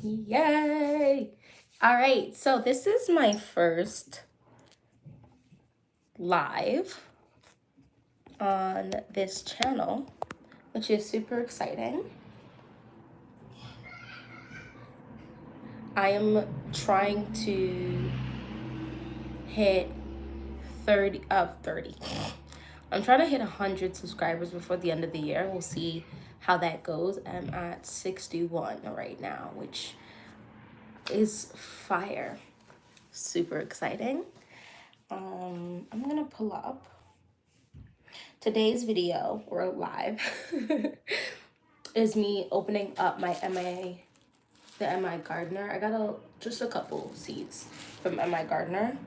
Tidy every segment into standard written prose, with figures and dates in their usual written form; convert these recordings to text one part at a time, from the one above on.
Yay! All right, so this is my first live on this channel, which is super exciting. I am trying to hit 30. I'm trying to hit 100 subscribers before the end of the year. We'll see how that goes. I'm at 61 right now, which is fire. Super exciting. I'm gonna pull up today's video, or live, is me opening up my the MIgardener. I got just a couple seeds from MIgardener.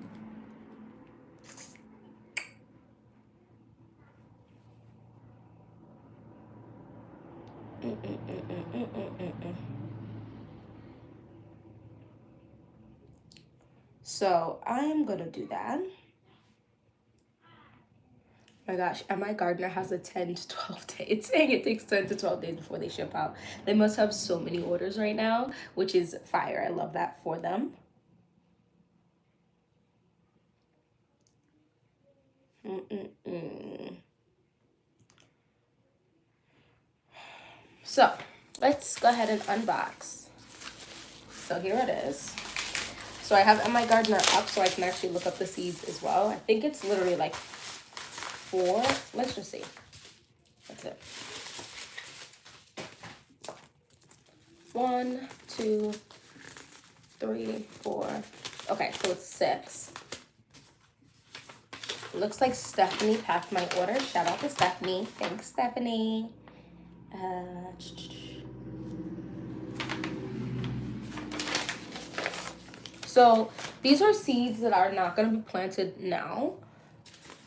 So I'm gonna do that. My gosh, MIgardener has a 10 to 12 day. It's saying it takes 10 to 12 days before they ship out. They must have so many orders right now, which is fire. I love that for them. So let's go ahead and unbox. So here it is. So I have MIgardener up so I can actually look up the seeds as well. I think it's literally like 4. Let's just see. That's it. 1, 2, 3, 4. Okay, so it's 6. Looks like Stephanie packed my order. Shout out to Stephanie. Thanks, Stephanie. So these are seeds that are not going to be planted now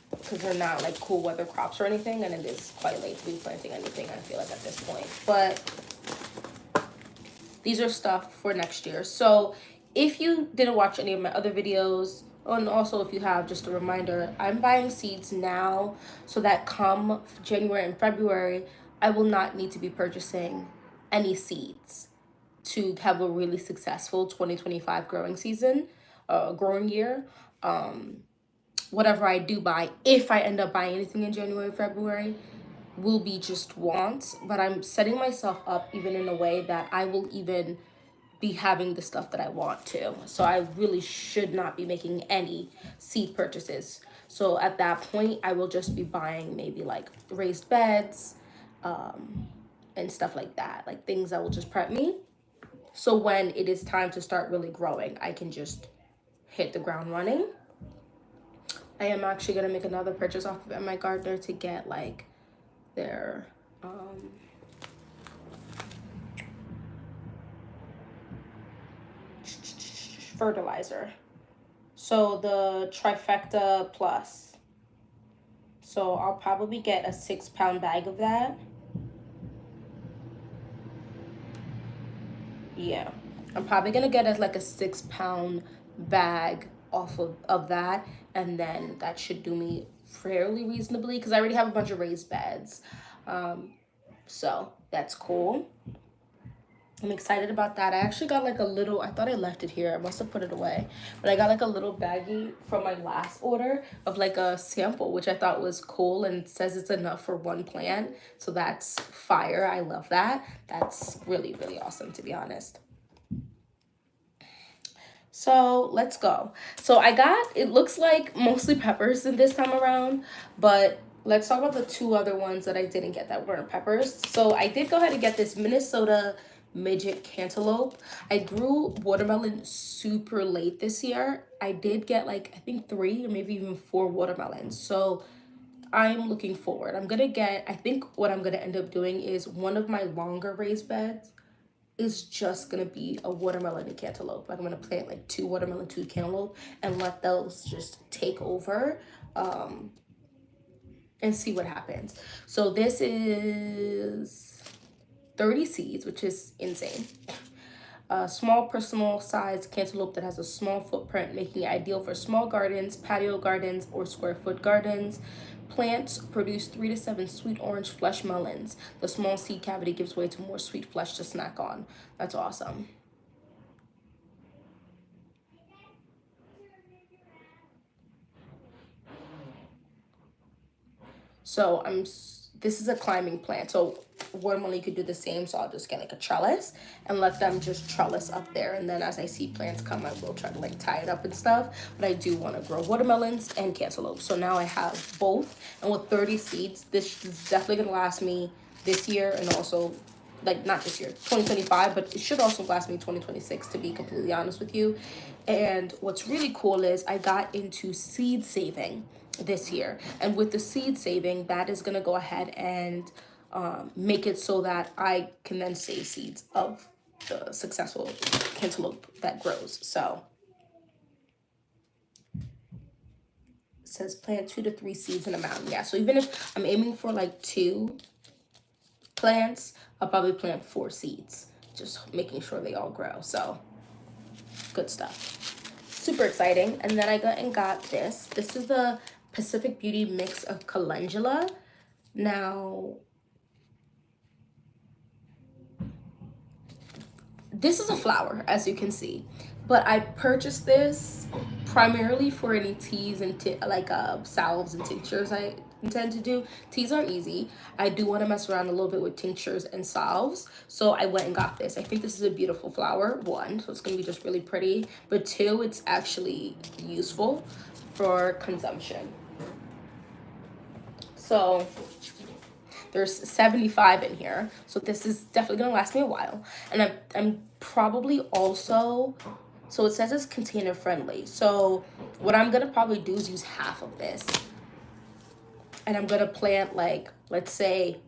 because they're not like cool weather crops or anything, and it is quite late to be planting anything, I feel like, at this point. But these are stuff for next year. So if you didn't watch any of my other videos, and also if you have, just a reminder, I'm buying seeds now so that come January and February, I will not need to be purchasing any seeds to have a really successful 2025 growing season, growing year. Whatever I do buy, if I end up buying anything in January, February, will be just wants. But I'm setting myself up even in a way that I will even be having the stuff that I want to. So I really should not be making any seed purchases. So at that point, I will just be buying maybe like raised beds, and stuff like that, like things that will just prep me. So when it is time to start really growing, I can just hit the ground running. I am actually going to make another purchase off of MIgardener to get like their fertilizer. So the Trifecta Plus. So I'll probably get a 6-pound bag of that. Yeah, I'm probably gonna get like a 6-pound bag off of that, and then that should do me fairly reasonably because I already have a bunch of raised beds. So that's cool. I'm excited about that. I actually got like a little, I thought I left it here. I must have put it away. But I got like a little baggie from my last order of like a sample, which I thought was cool, and it says it's enough for 1 plant. So that's fire. I love that. That's really, really awesome, to be honest. So let's go. So I got, it looks like mostly peppers this time around, but let's talk about the 2 other ones that I didn't get that weren't peppers. So I did go ahead and get this Minnesota midget cantaloupe. I grew watermelon super late this year. I did get like, I think 3 or maybe even 4 watermelons. So I'm looking forward. I'm gonna get, I think what I'm gonna end up doing is one of my longer raised beds is just gonna be a watermelon and cantaloupe. Like I'm gonna plant like 2 watermelon, 2 cantaloupe, and let those just take over, and see what happens. So this is 30 seeds, which is insane. A small personal size cantaloupe that has a small footprint, making it ideal for small gardens, patio gardens, or square foot gardens. Plants produce 3 to 7 sweet orange flesh melons. The small seed cavity gives way to more sweet flesh to snack on. That's awesome. So this is a climbing plant. So normally you could do the same. So I'll just get like a trellis and let them just trellis up there. And then as I see plants come, I will try to like tie it up and stuff. But I do want to grow watermelons and cantaloupe. So now I have both. And with 30 seeds, this is definitely going to last me this year and also like not this year 2025, but it should also last me 2026, to be completely honest with you. And what's really cool is I got into seed saving this year, and with the seed saving, that is going to go ahead and make it so that I can then save seeds of the successful cantaloupe that grows. So it says plant 2 to 3 seeds in a mountain. Yeah, so even if I'm aiming for like 2 plants, I'll probably plant 4 seeds, just making sure they all grow. So good stuff, super exciting. And then I got this is the Pacific Beauty mix of calendula. Now this is a flower, as you can see, but I purchased this primarily for any teas and salves and tinctures I intend to do. Teas are easy. I do want to mess around a little bit with tinctures and salves, so I went and got this. I think this is a beautiful flower, 1, so it's going to be just really pretty, but 2, it's actually useful for consumption. So there's 75 in here, so this is definitely gonna last me a while. And I'm probably also, so it says it's container friendly, so what I'm gonna probably do is use half of this, and I'm gonna plant like, let's say,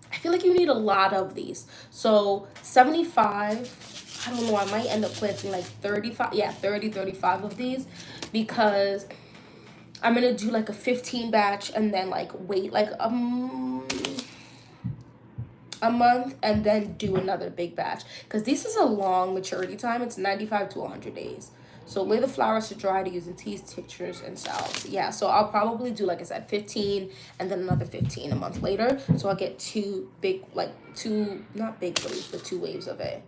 I feel like you need a lot of these, so 75, I don't know, I might end up planting like 35, yeah, 35 of these, because I'm gonna do like a 15 batch and then like wait like a month and then do another big batch, because this is a long maturity time. It's 95 to 100 days. So lay the flowers to dry to use in teas, tinctures, and salves. Yeah, so I'll probably do, like I said, 15 and then another 15 a month later. So I'll get 2 big, like 2, not big leaves, but 2 waves of it.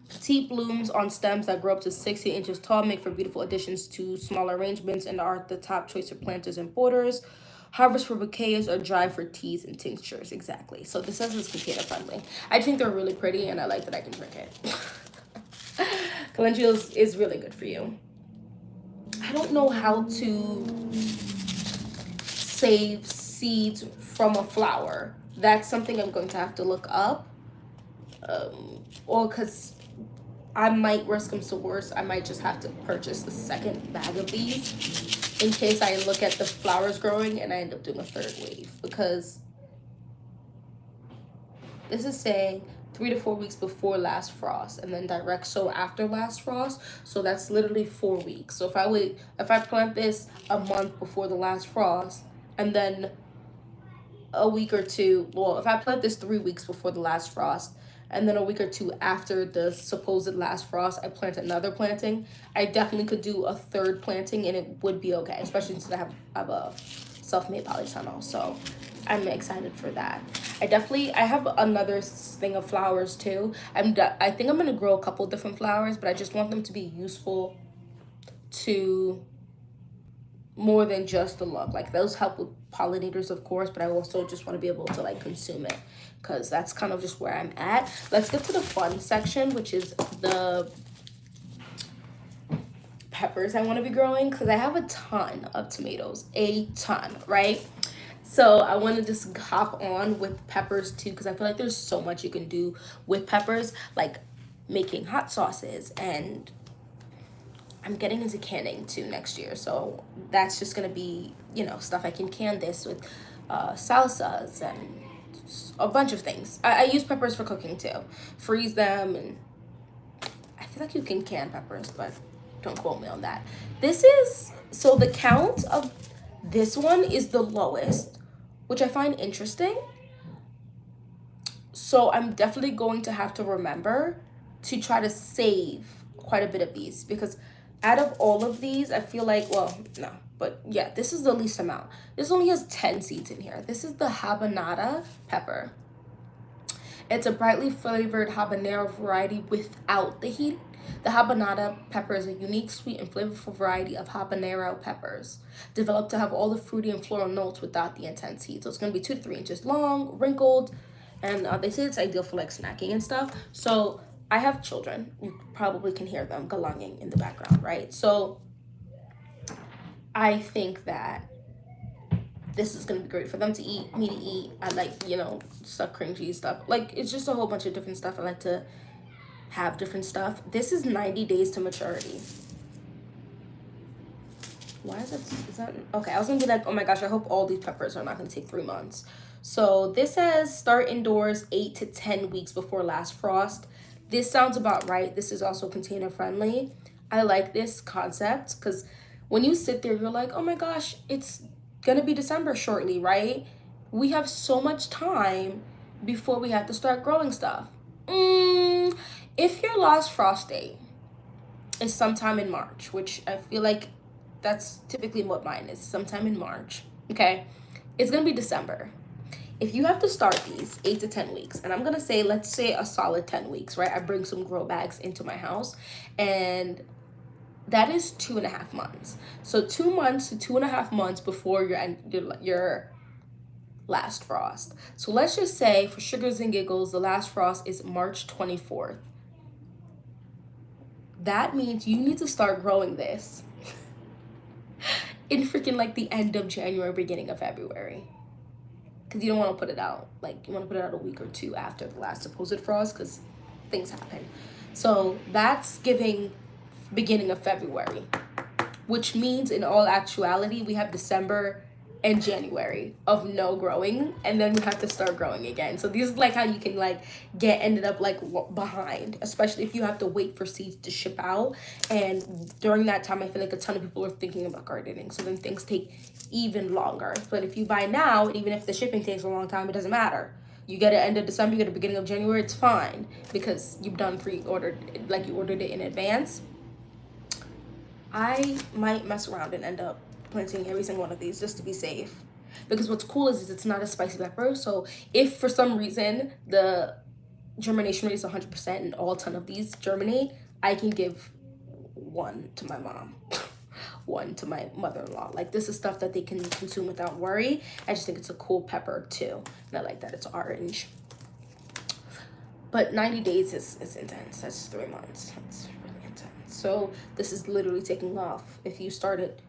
Petite blooms on stems that grow up to 60 inches tall make for beautiful additions to smaller arrangements and are the top choice for planters and borders. Harvest for bouquets or dry for teas and tinctures. Exactly. So this says it's container friendly. I think they're really pretty and I like that I can drink it. Calendula is really good for you. I don't know how to save seeds from a flower. That's something I'm going to have to look up. Or because I might, worst comes to worst, I might just have to purchase a second bag of these in case I look at the flowers growing and I end up doing a 3rd wave, because this is saying 3 to 4 weeks before last frost and then direct sow after last frost. So that's literally 4 weeks. So if I plant this a month before the last frost and then a week or 2, well, if I plant this 3 weeks before the last frost and then a week or 2 after the supposed last frost, I plant another planting, I definitely could do a 3rd planting and it would be okay, especially since I have a self-made polytunnel. So I'm excited for that. I have another thing of flowers too. I think I'm gonna grow a couple different flowers, but I just want them to be useful to more than just the look. Like those help with pollinators, of course, but I also just want to be able to like consume it, because that's kind of just where I'm at. Let's get to the fun section, which is the peppers I want to be growing, because I have a ton of tomatoes, a ton, right? So I want to just hop on with peppers too, because I feel like there's so much you can do with peppers, like making hot sauces, and I'm getting into canning too next year. So that's just gonna be, stuff I can can this with salsas and a bunch of things. I use peppers for cooking too. Freeze them, and I feel like you can can peppers, but don't quote me on that. So the count of this one is the lowest, which I find interesting. So I'm definitely going to have to remember to try to save quite a bit of these, because out of all of these, I feel like, well, no, but yeah, this is the least amount. This only has 10 seeds in here. This is the habanada pepper. It's a brightly flavored habanero variety without the heat. The habanada pepper is a unique, sweet, and flavorful variety of habanero peppers, developed to have all the fruity and floral notes without the intense heat. So it's going to be 2 to 3 inches long, wrinkled, and they say it's ideal for like snacking and stuff. So I have children. You probably can hear them galanging in the background, right? So I think that this is gonna be great for them to eat, me to eat. I like, stuff, cringy stuff. Like, it's just a whole bunch of different stuff. I like to have different stuff. This is 90 days to maturity. Why is that okay? I was gonna be like, oh my gosh, I hope all these peppers are not gonna take 3 months. So this says start indoors 8 to 10 weeks before last frost. This sounds about right. This is also container friendly. I like this concept because when you sit there, you're like, oh my gosh, it's gonna be December shortly, right? We have so much time before we have to start growing stuff. If your last frost date is sometime in March, which I feel like that's typically what mine is, sometime in March, okay? It's gonna be December. If you have to start these 8 to 10 weeks, and I'm gonna say, let's say a solid 10 weeks, right? I bring some grow bags into my house, and that is 2.5 months. So 2 months to 2.5 months before your last frost. So let's just say, for sugars and giggles, the last frost is March 24th. That means you need to start growing this in freaking like the end of January, beginning of February. Because you don't want to put it out. Like, you want to put it out a week or two after the last supposed frost, because things happen. So that's giving beginning of February, which means in all actuality, we have December and January of no growing, and then we have to start growing again. So this is like how you can like ended up like behind, especially if you have to wait for seeds to ship out. And during that time, I feel like a ton of people are thinking about gardening, so then things take even longer. But if you buy now, and even if the shipping takes a long time, it doesn't matter. You get it end of December, you get it beginning of January, it's fine, because you've done pre-ordered, like you ordered it in advance. I might mess around and end up planting every single one of these just to be safe, because what's cool is it's not a spicy pepper. So if for some reason the germination rate is 100% and all 10 of these germinate, I can give one to my mom, one to my mother-in-law. Like, this is stuff that they can consume without worry. I just think it's a cool pepper too, and I like that it's orange. But 90 days is intense. That's 3 months. That's really intense. So this is literally taking off. If you started,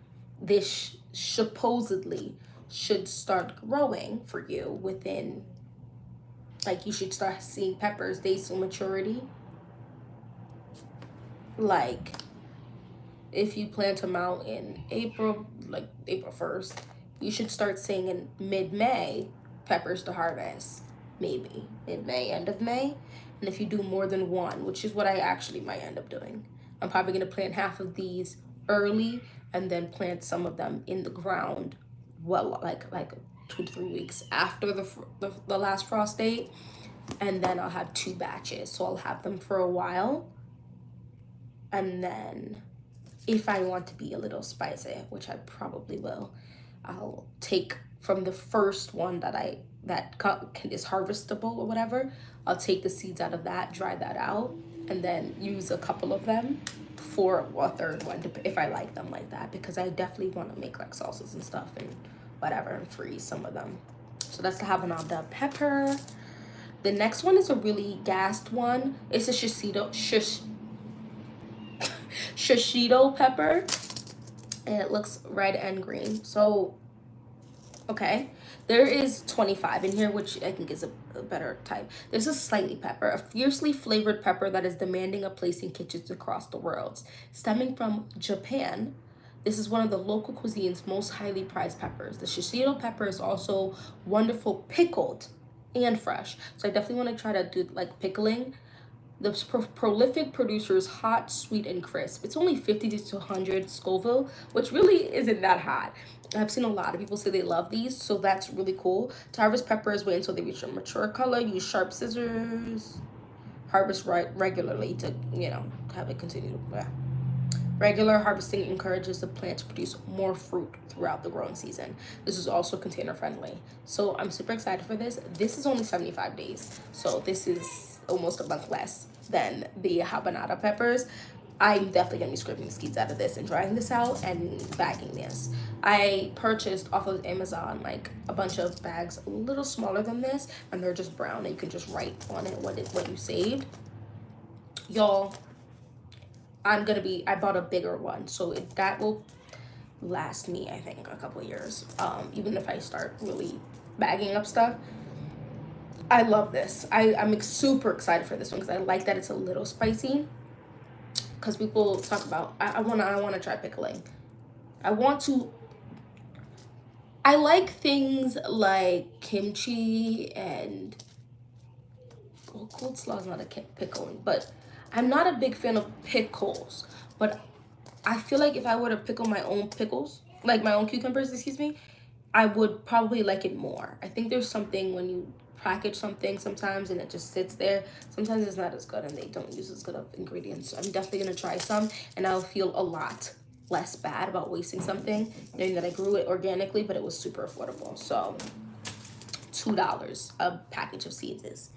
this supposedly should start growing for you within, like, you should start seeing peppers days to maturity. Like, if you plant them out in April, like April 1st, you should start seeing in mid-May peppers to harvest. Maybe mid-May, end of May. And if you do more than one, which is what I actually might end up doing, I'm probably going to plant half of these early and then plant some of them in the ground, well, like 2 to 3 weeks after the last frost date. And then I'll have 2 batches. So I'll have them for a while. And then if I want to be a little spicy, which I probably will, I'll take from the first one that is harvestable or whatever. I'll take the seeds out of that, dry that out, and then use a couple of them for a third one if I like them like that, because I definitely want to make like salsas and stuff and whatever and freeze some of them. So that's the habanada pepper. The next one is a really gassed one. It's a shishito pepper, and it looks red and green. So okay, there is 25 in here, which I think is a better type. This is slightly pepper, a fiercely flavored pepper that is demanding a place in kitchens across the world. Stemming from Japan, this is one of the local cuisine's most highly prized peppers. The shishito pepper is also wonderful pickled and fresh. So I definitely want to try to do like pickling. The prolific producer is hot, sweet, and crisp. It's only 50 to 100 Scoville, which really isn't that hot. I've seen a lot of people say they love these, so that's really cool. To harvest peppers, wait until they reach a mature color. Use sharp scissors. Harvest regularly to, have it continue to, yeah. Regular harvesting encourages the plant to produce more fruit throughout the growing season. This is also container friendly. So I'm super excited for this. This is only 75 days. So this is almost a month less than the habanada peppers. I'm definitely gonna be scraping the seeds out of this and drying this out and bagging this. I purchased off of Amazon like a bunch of bags a little smaller than this, and they're just brown and you can just write on it what you saved. Y'all, I bought a bigger one, so that will last me, I think, a couple years. Even if I start really bagging up stuff. I love this. I'm super excited for this one because I like that it's a little spicy. Because people talk about, I wanna try pickling. I like things like kimchi and, well, cold slaw is not a pickling, but I'm not a big fan of pickles. But I feel like if I were to pickle my own pickles, like my own cucumbers, excuse me, I would probably like it more. I think there's something when you package something sometimes and it just sits there, sometimes it's not as good and they don't use as good of ingredients. So I'm definitely gonna try some and I'll feel a lot less bad about wasting something, knowing that I grew it organically, but it was super affordable. So $2 a package of seeds is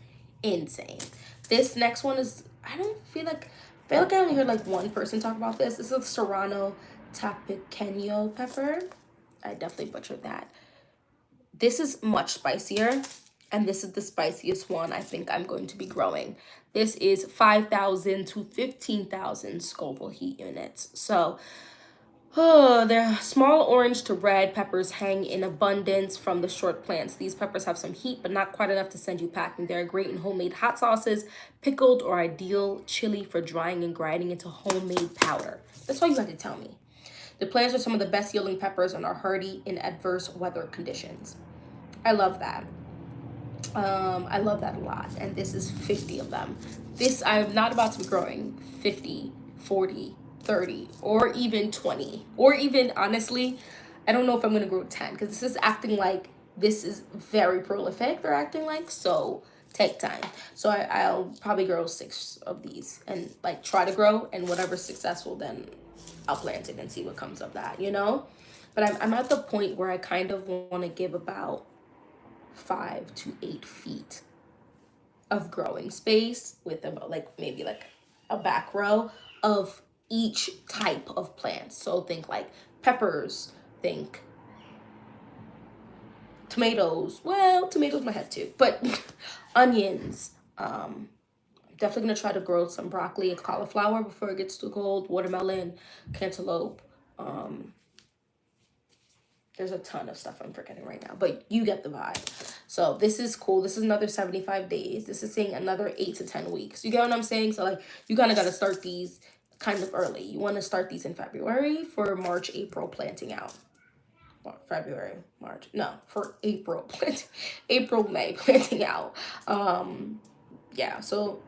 insane. This next one is, I feel like I only heard like one person talk about this. This is Serrano Tapequeño pepper. I definitely butchered that. This is much spicier, and this is the spiciest one I think I'm going to be growing. This is 5,000 to 15,000 Scoville heat units. So, they're small orange to red peppers hang in abundance from the short plants. These peppers have some heat, but not quite enough to send you packing. They're great in homemade hot sauces, pickled, or ideal chili for drying and grinding into homemade powder. That's all you have to tell me. The plants are some of the best yielding peppers and are hardy in adverse weather conditions. I love that. I love that a lot. And this is 50 of them. This, I'm not about to be growing 50, 40, 30, or even 20. Or even, honestly, I don't know if I'm going to grow 10. Because this is acting like, this is very prolific, they're acting like. So, take time. So, I'll probably grow 6 of these. And, like, try to grow. And whatever's successful, then I'll plant it and see what comes of that, you know? But I'm at the point where I kind of want to give about 5 to 8 feet of growing space with about like maybe like a back row of each type of plant. So think like peppers, think tomatoes. Well, tomatoes might have too, but onions. Definitely gonna try to grow some broccoli and cauliflower before it gets too cold. Watermelon, cantaloupe. There's a ton of stuff I'm forgetting right now, but you get the vibe. So this is cool. This is another 75 days. This is saying another 8 to 10 weeks. You get what I'm saying? So like you kind of got to start these kind of early. You want to start these in February for March, April planting out. Well, February, March. No, for April April, May planting out. Yeah, so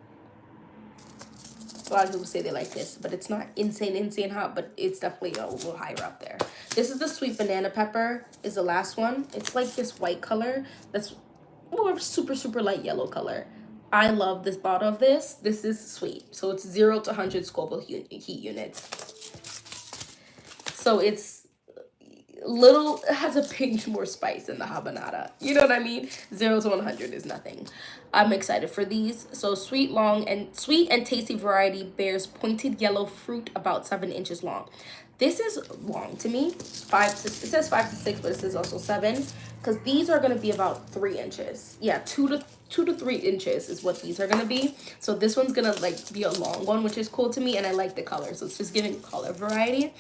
a lot of people say they like this, but it's not insane hot, but it's definitely a little higher up there. This is the sweet banana pepper, is the last one. It's like this white color that's more of super light yellow color. I love this thought of this. This is sweet. So it's 0 to 100 Scoville heat units. So it's little, it has a pinch more spice than the habanada. You know what I mean? 0 to 100 is nothing. I'm excited for these. So sweet and tasty variety bears pointed yellow fruit about 7 inches long. This is long to me. It says 5 to 6, but it says also 7 because these are going to be about 3 inches. Yeah, 2 to 3 inches is what these are going to be. So this one's going to like be a long one, which is cool to me, and I like the color. So it's just giving color variety.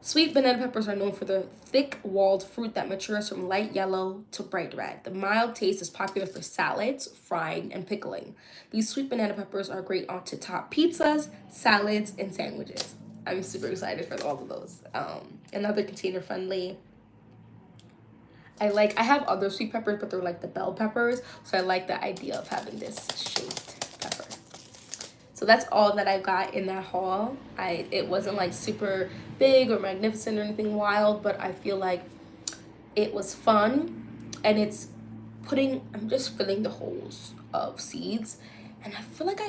Sweet banana peppers are known for the thick-walled fruit that matures from light yellow to bright red. The mild taste is popular for salads, frying, and pickling. These sweet banana peppers are great to top pizzas, salads, and sandwiches. I'm super excited for all of those. Another container friendly. I have other sweet peppers, but they're like the bell peppers. So I like the idea of having this shaped pepper. So that's all that I got in that haul. It wasn't like super big or magnificent or anything wild, but I feel like it was fun, and I'm just filling the holes of seeds, and I feel like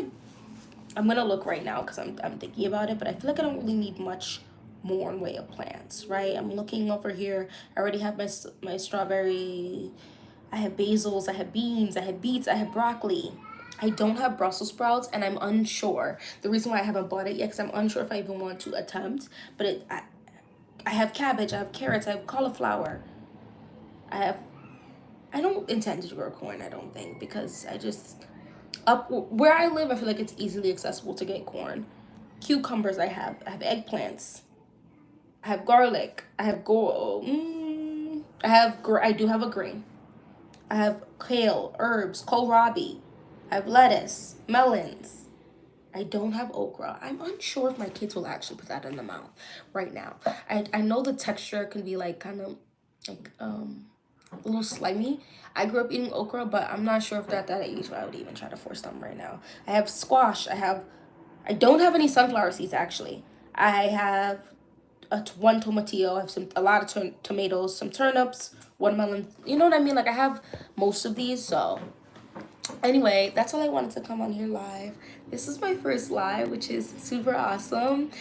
I'm gonna look right now because I'm thinking about it, but I feel like I don't really need much more in way of plants, right? I'm looking over here. I already have my strawberry. I have basils. I have beans. I have beets. I have broccoli. I don't have Brussels sprouts, and I'm unsure. The reason why I haven't bought it yet, because I'm unsure if I even want to attempt. But I have cabbage, I have carrots, I have cauliflower. I don't intend to grow corn, I don't think, because up where I live, I feel like it's easily accessible to get corn. Cucumbers, I have eggplants, I have garlic, I have I do have a green. I have kale, herbs, kohlrabi. I have lettuce, melons. I don't have okra. I'm unsure if my kids will actually put that in the mouth right now. I know the texture can be like kind of like a little slimy. I grew up eating okra, but I'm not sure if they're at that age where I would even try to force them right now. I have squash. I don't have any sunflower seeds actually. I have one tomatillo. I have a lot of tomatoes, some turnips, watermelon. You know what I mean? Like I have most of these. So anyway, that's all I wanted to come on here live. This is my first live, which is super awesome.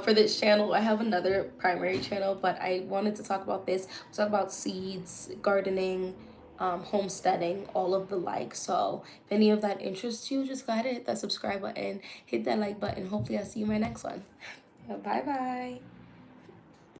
For this channel, I have another primary channel, but I wanted to talk about this. We'll talk about seeds, gardening, homesteading, all of the like. So if any of that interests you, just go ahead and hit that subscribe button, hit that like button. Hopefully I'll see you in my next one. Bye bye.